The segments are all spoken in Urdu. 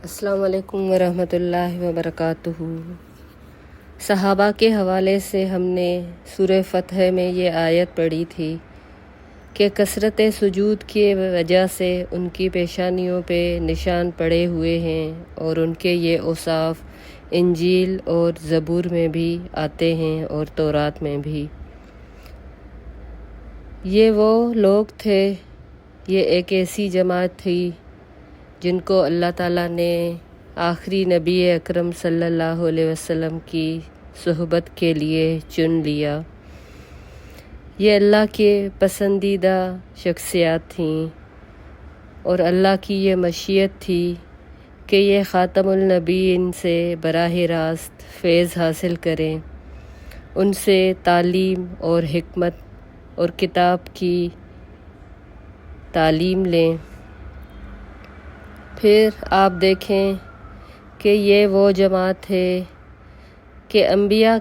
السلام علیکم ورحمۃ اللہ وبرکاتہ۔ صحابہ کے حوالے سے ہم نے سورہ فتح میں یہ آیت پڑھی تھی کہ کثرت سجود کی وجہ سے ان کی پیشانیوں پہ نشان پڑے ہوئے ہیں اور ان کے یہ اوصاف انجیل اور زبور میں بھی آتے ہیں اور تورات میں بھی۔ یہ وہ لوگ تھے، یہ ایک ایسی جماعت تھی جن کو اللہ تعالیٰ نے آخری نبی اکرم صلی اللہ علیہ وسلم کی صحبت کے لیے چن لیا۔ یہ اللہ کے پسندیدہ شخصیات تھیں اور اللہ کی یہ مشیت تھی کہ یہ خاتم النبیین سے براہ راست فیض حاصل کریں، ان سے تعلیم اور حکمت اور کتاب کی تعلیم لیں۔ پھر آپ دیکھیں کہ یہ وہ جماعت ہے کہ انبیاء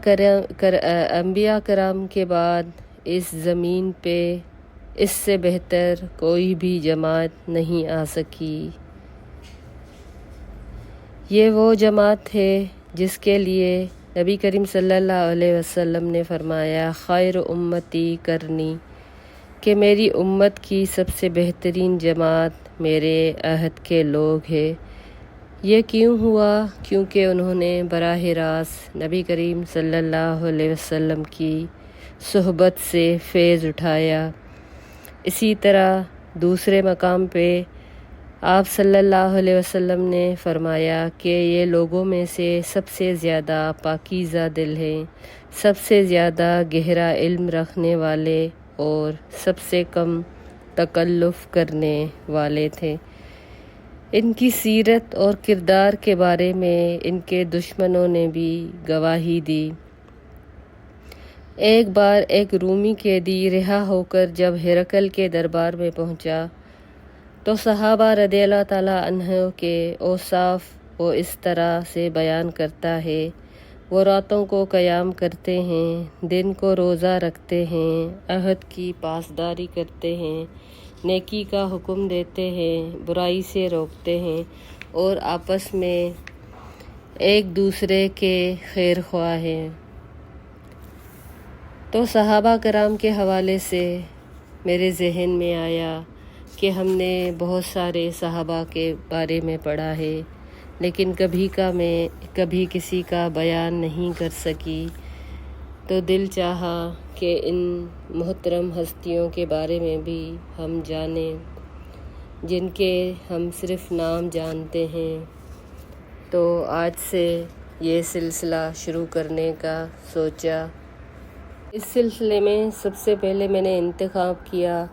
کرام کے بعد اس زمین پہ اس سے بہتر کوئی بھی جماعت نہیں آ سکی۔ یہ وہ جماعت ہے جس کے لیے نبی کریم صلی اللہ علیہ وسلم نے فرمایا خیر امتی کرنی، کہ میری امت کی سب سے بہترین جماعت میرے عہد کے لوگ ہیں۔ یہ کیوں ہوا؟ کیونکہ انہوں نے براہ راست نبی کریم صلی اللہ علیہ وسلم کی صحبت سے فیض اٹھایا۔ اسی طرح دوسرے مقام پہ آپ صلی اللہ علیہ وسلم نے فرمایا کہ یہ لوگوں میں سے سب سے زیادہ پاکیزہ دل ہیں، سب سے زیادہ گہرا علم رکھنے والے اور سب سے کم تکلف کرنے والے تھے۔ ان کی سیرت اور کردار کے بارے میں ان کے دشمنوں نے بھی گواہی دی۔ ایک بار ایک رومی قیدی رہا ہو کر جب ہرقل کے دربار میں پہنچا تو صحابہ رضی اللہ تعالیٰ عنہ کے اوصاف وہ اس طرح سے بیان کرتا ہے۔ وہ راتوں کو قیام کرتے ہیں، دن کو روزہ رکھتے ہیں، عہد کی پاسداری کرتے ہیں، نیکی کا حکم دیتے ہیں، برائی سے روکتے ہیں اور آپس میں ایک دوسرے کے خیر خواہ ہیں۔ تو صحابہ کرام کے حوالے سے میرے ذہن میں آیا کہ ہم نے بہت سارے صحابہ کے بارے میں پڑھا ہے، لیکن کبھی کسی کا بیان نہیں کر سکی، تو دل چاہا کہ ان محترم ہستیوں کے بارے میں بھی ہم جانیں جن کے ہم صرف نام جانتے ہیں۔ تو آج سے یہ سلسلہ شروع کرنے کا سوچا۔ اس سلسلے میں سب سے پہلے میں نے انتخاب کیا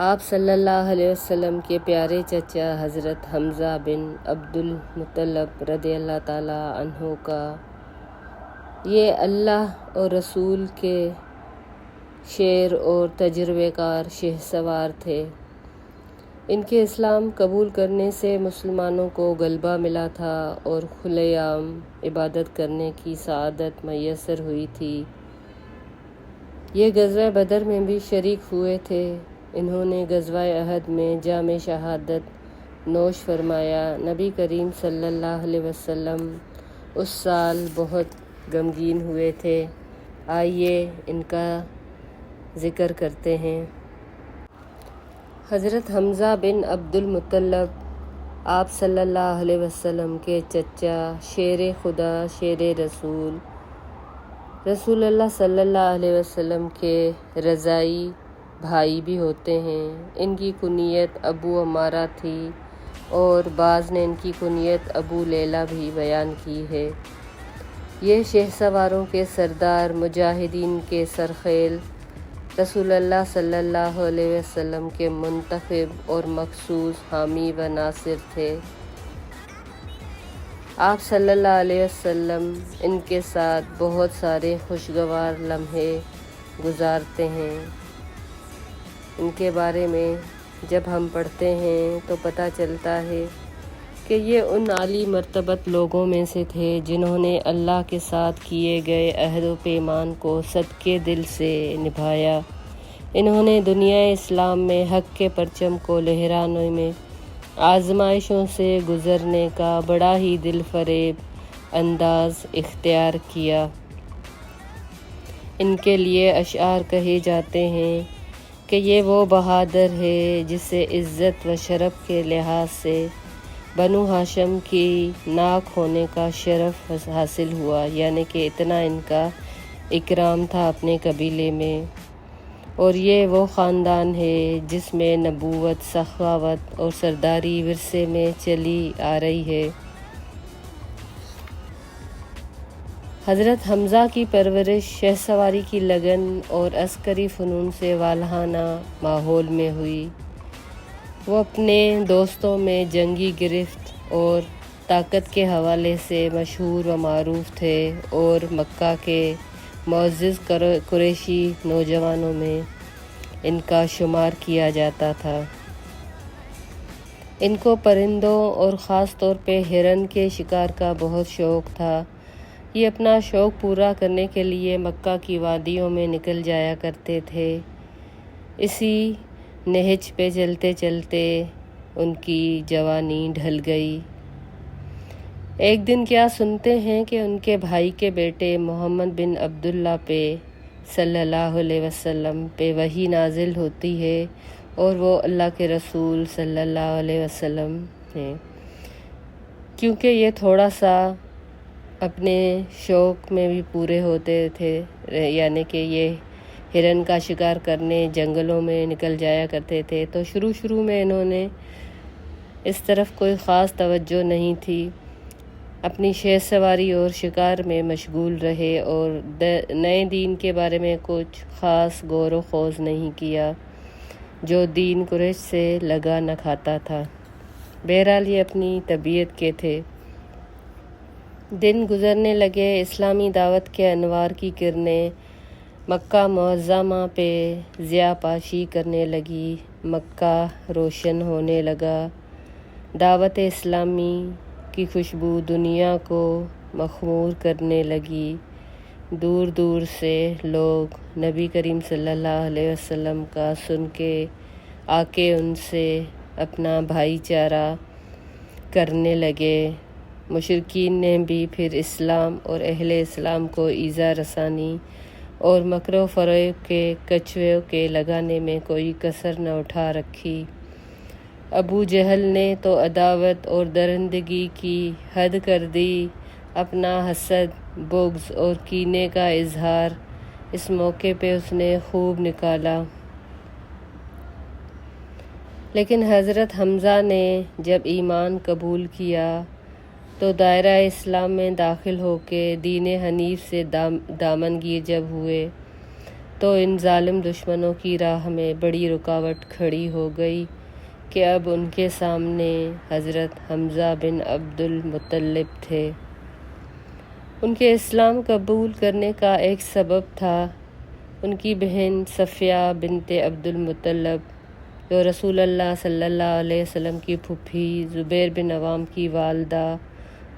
آپ صلی اللہ علیہ وسلم کے پیارے چچا حضرت حمزہ بن عبد المطلب رضی اللہ تعالیٰ عنہ کا۔ یہ اللہ اور رسول کے شیر اور تجربے کار شہ سوار تھے۔ ان کے اسلام قبول کرنے سے مسلمانوں کو غلبہ ملا تھا اور کھلے عام عبادت کرنے کی سعادت میسر ہوئی تھی۔ یہ غزوہ بدر میں بھی شریک ہوئے تھے۔ انہوں نے غزوہ احد میں جام شہادت نوش فرمایا۔ نبی کریم صلی اللہ علیہ وسلم اس سال بہت غمگین ہوئے تھے۔ آئیے ان کا ذکر کرتے ہیں۔ حضرت حمزہ بن عبد المطلب آپ صلی اللہ علیہ وسلم کے چچا، شیر خدا، شیر رسول اللہ صلی اللہ علیہ وسلم کے رضائی بھائی بھی ہوتے ہیں۔ ان کی کنیت ابو عمارہ تھی اور بعض نے ان کی کنیت ابو لیلہ بھی بیان کی ہے۔ یہ شہ سواروں کے سردار، مجاہدین کے سرخیل، رسول اللہ صلی اللہ علیہ وسلم کے منتخب اور مخصوص حامی و ناصر تھے۔ آپ صلی اللہ علیہ وسلم ان کے ساتھ بہت سارے خوشگوار لمحے گزارتے ہیں۔ ان کے بارے میں جب ہم پڑھتے ہیں تو پتہ چلتا ہے کہ یہ ان عالی مرتبت لوگوں میں سے تھے جنہوں نے اللہ کے ساتھ کیے گئے عہد و پیمان کو صدقے دل سے نبھایا۔ انہوں نے دنیا اسلام میں حق کے پرچم کو لہرانے میں آزمائشوں سے گزرنے کا بڑا ہی دل فریب انداز اختیار کیا۔ ان کے لیے اشعار کہے جاتے ہیں کہ یہ وہ بہادر ہے جسے عزت و شرف کے لحاظ سے بنو ہاشم کی ناک ہونے کا شرف حاصل ہوا، یعنی کہ اتنا ان کا اکرام تھا اپنے قبیلے میں۔ اور یہ وہ خاندان ہے جس میں نبوت، سخاوت اور سرداری ورثے میں چلی آ رہی ہے۔ حضرت حمزہ کی پرورش شہ سواری کی لگن اور عسکری فنون سے والہانہ ماحول میں ہوئی۔ وہ اپنے دوستوں میں جنگی گرفت اور طاقت کے حوالے سے مشہور و معروف تھے اور مکہ کے معزز قریشی نوجوانوں میں ان کا شمار کیا جاتا تھا۔ ان کو پرندوں اور خاص طور پہ ہرن کے شکار کا بہت شوق تھا۔ یہ اپنا شوق پورا کرنے کے لیے مکہ کی وادیوں میں نکل جایا کرتے تھے۔ اسی نہج پہ چلتے چلتے ان کی جوانی ڈھل گئی۔ ایک دن کیا سنتے ہیں کہ ان کے بھائی کے بیٹے محمد بن عبداللہ پہ صلی اللہ علیہ وسلم پہ وحی نازل ہوتی ہے اور وہ اللہ کے رسول صلی اللہ علیہ وسلم ہیں۔ کیونکہ یہ تھوڑا سا اپنے شوق میں بھی پورے ہوتے تھے، یعنی کہ یہ ہرن کا شکار کرنے جنگلوں میں نکل جایا کرتے تھے، تو شروع میں انہوں نے اس طرف کوئی خاص توجہ نہیں تھی، اپنی شہ سواری اور شکار میں مشغول رہے اور نئے دین کے بارے میں کچھ خاص غور و خوض نہیں کیا جو دین قریش سے لگا نہ کھاتا تھا۔ بہرحال یہ اپنی طبیعت کے تھے۔ دن گزرنے لگے، اسلامی دعوت کے انوار کی کرنیں مکہ معظمہ پہ ضیاء پاشی کرنے لگی، مکہ روشن ہونے لگا، دعوت اسلامی کی خوشبو دنیا کو مخمور کرنے لگی۔ دور دور سے لوگ نبی کریم صلی اللہ علیہ وسلم کا سن کے آ کے ان سے اپنا بھائی چارہ کرنے لگے۔ مشرکین نے بھی پھر اسلام اور اہل اسلام کو ایذا رسانی اور مکر و فریب کے کچوے کے لگانے میں کوئی کسر نہ اٹھا رکھی۔ ابو جہل نے تو عداوت اور درندگی کی حد کر دی، اپنا حسد، بغض اور کینے کا اظہار اس موقع پہ اس نے خوب نکالا۔ لیکن حضرت حمزہ نے جب ایمان قبول کیا تو دائرہ اسلام میں داخل ہو کے دین حنیف سے دامنگیر جب ہوئے تو ان ظالم دشمنوں کی راہ میں بڑی رکاوٹ کھڑی ہو گئی کہ اب ان کے سامنے حضرت حمزہ بن عبد المطلب تھے۔ ان کے اسلام قبول کرنے کا ایک سبب تھا ان کی بہن صفیہ بنت عبد المطلب، جو رسول اللہ صلی اللہ علیہ وسلم کی پھوپھی، زبیر بن عوام کی والدہ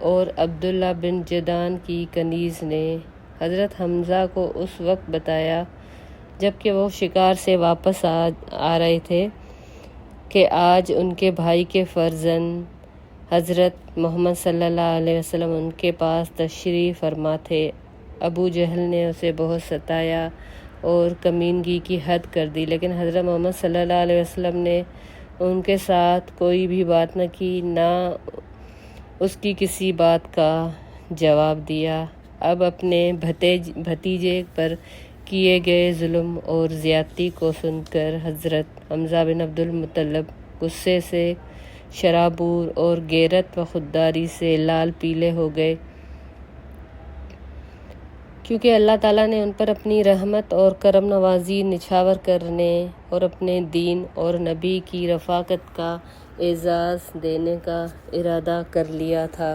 اور عبداللہ بن جدعان کی کنیز نے حضرت حمزہ کو اس وقت بتایا جب کہ وہ شکار سے واپس آ رہے تھے کہ آج ان کے بھائی کے فرزند حضرت محمد صلی اللہ علیہ وسلم ان کے پاس تشریف فرما تھے۔ ابو جہل نے اسے بہت ستایا اور کمینگی کی حد کر دی، لیکن حضرت محمد صلی اللہ علیہ وسلم نے ان کے ساتھ کوئی بھی بات نہ کی، نہ اس کی کسی بات کا جواب دیا۔ اب اپنے بھتیجے پر کیے گئے ظلم اور زیادتی کو سن کر حضرت حمزہ بن عبد المطلب غصے سے شرابور اور غیرت و خودداری سے لال پیلے ہو گئے، کیونکہ اللہ تعالیٰ نے ان پر اپنی رحمت اور کرم نوازی نچھاور کرنے اور اپنے دین اور نبی کی رفاقت کا اعزاز دینے کا ارادہ کر لیا تھا۔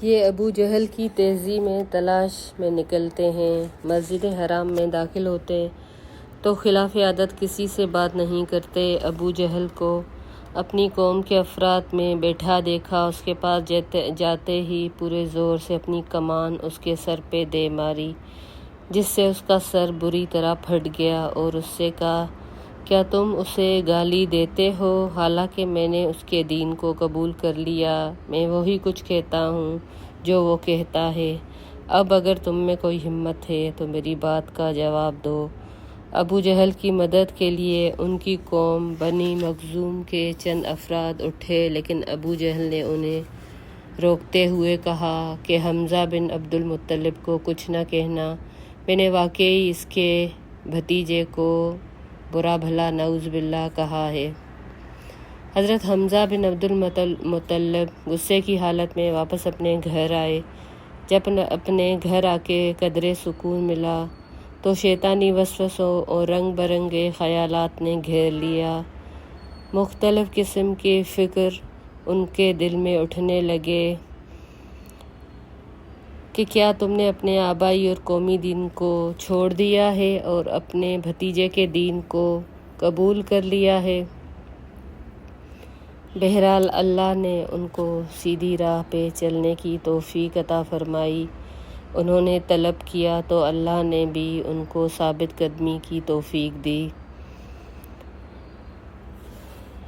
یہ ابو جہل کی تیزی میں تلاش میں نکلتے ہیں، مسجد حرام میں داخل ہوتے تو خلاف عادت کسی سے بات نہیں کرتے۔ ابو جہل کو اپنی قوم کے افراد میں بیٹھا دیکھا، اس کے پاس جاتے ہی پورے زور سے اپنی کمان اس کے سر پہ دے ماری، جس سے اس کا سر بری طرح پھٹ گیا اور اس سے کہا، کیا تم اسے گالی دیتے ہو حالانکہ میں نے اس کے دین کو قبول کر لیا؟ میں وہی کچھ کہتا ہوں جو وہ کہتا ہے۔ اب اگر تم میں کوئی ہمت ہے تو میری بات کا جواب دو۔ ابو جہل کی مدد کے لیے ان کی قوم بنی مخزوم کے چند افراد اٹھے، لیکن ابو جہل نے انہیں روکتے ہوئے کہا کہ حمزہ بن عبد المطلب کو کچھ نہ کہنا، میں نے واقعی اس کے بھتیجے کو برا بھلا نعوذ باللہ کہا ہے۔ حضرت حمزہ بن عبد المطلب غصے کی حالت میں واپس اپنے گھر آئے۔ جب اپنے گھر آ کے قدرے سکون ملا تو شیطانی وسوسوں اور رنگ برنگے خیالات نے گھیر لیا۔ مختلف قسم کے فکر ان کے دل میں اٹھنے لگے کہ کیا تم نے اپنے آبائی اور قومی دین کو چھوڑ دیا ہے اور اپنے بھتیجے کے دین کو قبول کر لیا ہے؟ بہرحال اللہ نے ان کو سیدھی راہ پہ چلنے کی توفیق عطا فرمائی۔ انہوں نے طلب کیا تو اللہ نے بھی ان کو ثابت قدمی کی توفیق دی۔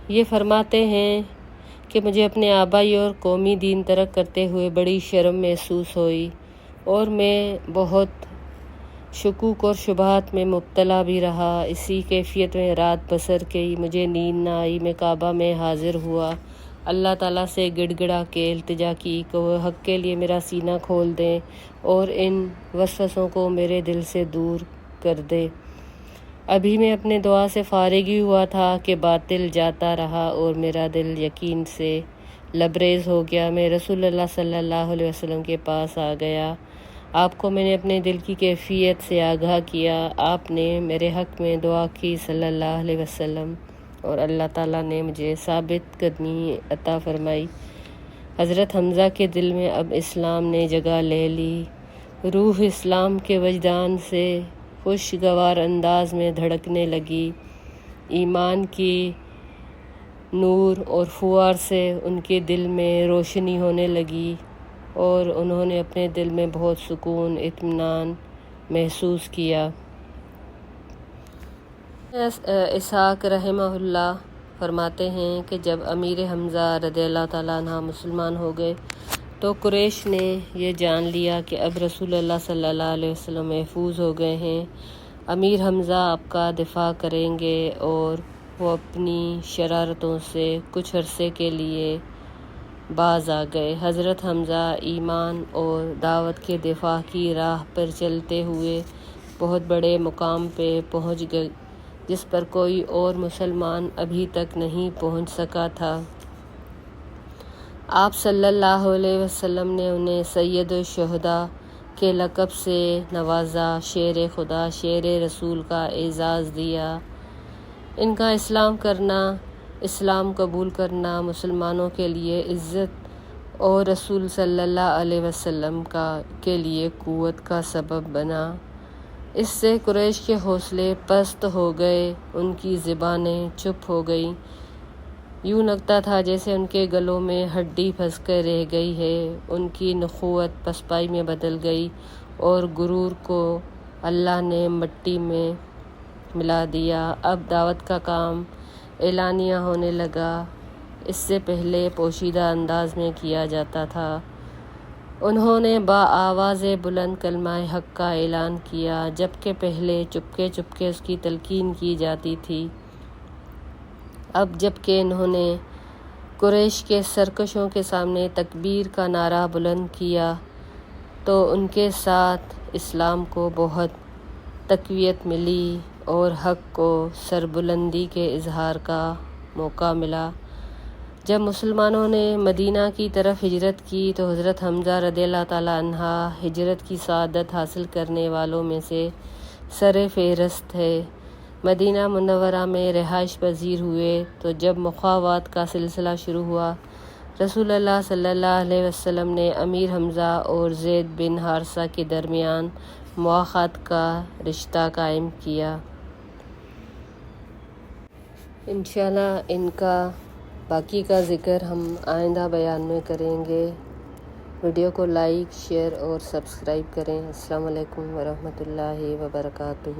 یہ فرماتے ہیں کہ مجھے اپنے آبائی اور قومی دین ترک کرتے ہوئے بڑی شرم محسوس ہوئی اور میں بہت شکوک اور شبہات میں مبتلا بھی رہا۔ اسی کیفیت میں رات بسر کی، مجھے نیند نہ آئی۔ میں کعبہ میں حاضر ہوا، اللہ تعالیٰ سے گڑ گڑا کے التجا کی کہ وہ حق کے لیے میرا سینہ کھول دیں اور ان وسوسوں کو میرے دل سے دور کر دے۔ ابھی میں اپنے دعا سے فارغ ہی ہوا تھا کہ باطل جاتا رہا اور میرا دل یقین سے لبریز ہو گیا۔ میں رسول اللہ صلی اللہ علیہ وسلم کے پاس آ گیا۔ آپ کو میں نے اپنے دل کی کیفیت سے آگاہ کیا۔ آپ نے میرے حق میں دعا کی صلی اللہ علیہ وسلم، اور اللہ تعالیٰ نے مجھے ثابت قدمی عطا فرمائی۔ حضرت حمزہ کے دل میں اب اسلام نے جگہ لے لی۔ روح اسلام کے وجدان سے خوشگوار انداز میں دھڑکنے لگی۔ ایمان کی نور اور فوار سے ان کے دل میں روشنی ہونے لگی اور انہوں نے اپنے دل میں بہت سکون، اطمینان محسوس کیا۔ اسحاق رحمہ اللہ فرماتے ہیں کہ جب امیر حمزہ رضی اللہ تعالیٰ عنہ مسلمان ہو گئے تو قریش نے یہ جان لیا کہ اب رسول اللہ صلی اللہ علیہ وسلم محفوظ ہو گئے ہیں۔ امیر حمزہ آپ کا دفاع کریں گے، اور وہ اپنی شرارتوں سے کچھ عرصے کے لیے باز آ گئے۔ حضرت حمزہ ایمان اور دعوت کے دفاع کی راہ پر چلتے ہوئے بہت بڑے مقام پہ پہنچ گئے جس پر کوئی اور مسلمان ابھی تک نہیں پہنچ سکا تھا۔ آپ صلی اللہ علیہ وسلم نے انہیں سید الشہداء کے لقب سے نوازا، شیر خدا، شیر رسول کا اعزاز دیا۔ ان کا اسلام قبول کرنا مسلمانوں کے لیے عزت اور رسول صلی اللہ علیہ وسلم کے لیے قوت کا سبب بنا۔ اس سے قریش کے حوصلے پست ہو گئے، ان کی زبانیں چپ ہو گئیں۔ یوں لگتا تھا جیسے ان کے گلوں میں ہڈی پھنس کر رہ گئی ہے۔ ان کی نخوت پسپائی میں بدل گئی اور غرور کو اللہ نے مٹی میں ملا دیا۔ اب دعوت کا کام اعلانیہ ہونے لگا، اس سے پہلے پوشیدہ انداز میں کیا جاتا تھا۔ انہوں نے بآواز بلند کلمہ حق کا اعلان کیا، جبکہ پہلے چپکے چپکے اس کی تلقین کی جاتی تھی۔ اب جبکہ انہوں نے قریش کے سرکشوں کے سامنے تکبیر کا نعرہ بلند کیا تو ان کے ساتھ اسلام کو بہت تقویت ملی اور حق کو سربلندی کے اظہار کا موقع ملا۔ جب مسلمانوں نے مدینہ کی طرف ہجرت کی تو حضرت حمزہ رضی اللہ تعالیٰ عنہ ہجرت کی سعادت حاصل کرنے والوں میں سے سر فہرست ہے۔ مدینہ منورہ میں رہائش پذیر ہوئے تو جب مخاوات کا سلسلہ شروع ہوا، رسول اللہ صلی اللہ علیہ وسلم نے امیر حمزہ اور زید بن حارثہ کے درمیان مواخات کا رشتہ قائم کیا۔ انشاءاللہ ان کا باقی کا ذکر ہم آئندہ بیان میں کریں گے۔ ویڈیو کو لائک، شیئر اور سبسکرائب کریں۔ السلام علیکم ورحمۃ اللہ وبرکاتہ۔